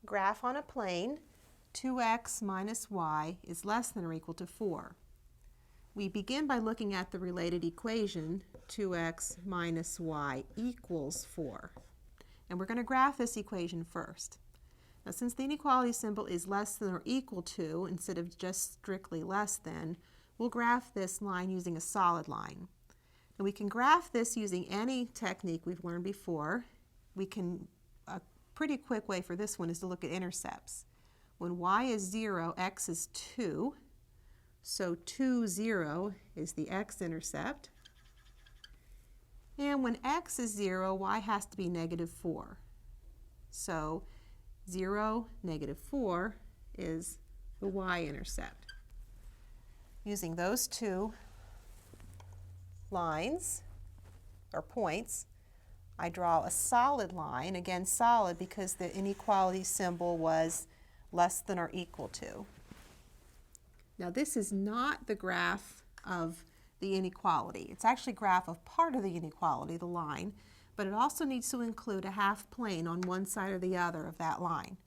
graph on a plane, 2x minus y is less than or equal to 4. We begin by looking at the related equation, 2x minus y equals 4. And we're going to graph this equation first. Now, since the inequality symbol is less than or equal to instead of just strictly less than, we'll graph this line using a solid line. And we can graph this using any technique we've learned before. A pretty quick way for this one is to look at intercepts. When y is 0, x is 2. So 2, 0 is the x-intercept. And when x is 0, y has to be negative 4. So 0, negative 4 is the y-intercept. Using those two lines, or points, I draw a solid line, again solid because the inequality symbol was less than or equal to. Now this is not the graph of the inequality. It's actually a graph of part of the inequality, the line, but it also needs to include a half plane on one side or the other of that line.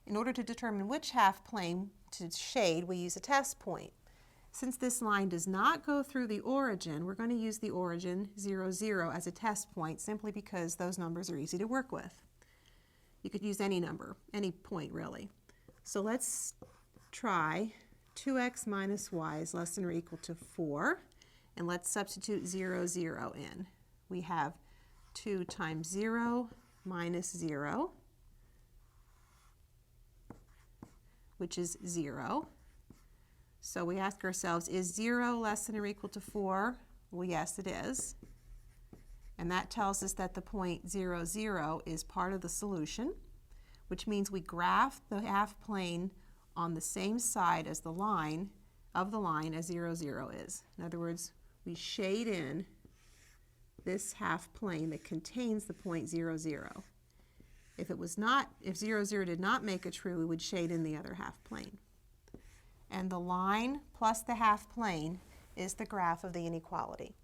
In order to determine which half plane to shade, we use a test point. Since this line does not go through the origin, we're going to use the origin 0, 0 as a test point simply because those numbers are easy to work with. You could use any number, any point really. So let's try 2x minus y is less than or equal to 4, and let's substitute 0, 0 in. We have 2 times 0 minus 0, which is 0. So we ask ourselves, is 0 less than or equal to 4? Well, yes, it is. And that tells us that the point 0, 0 is part of the solution, which means we graph the half plane on the same side as the line of the line as 0, 0 is. In other words, we shade in this half plane that contains the point 0, 0. If 0, 0 did not make it true, we would shade in the other half plane. And the line plus the half plane is the graph of the inequality.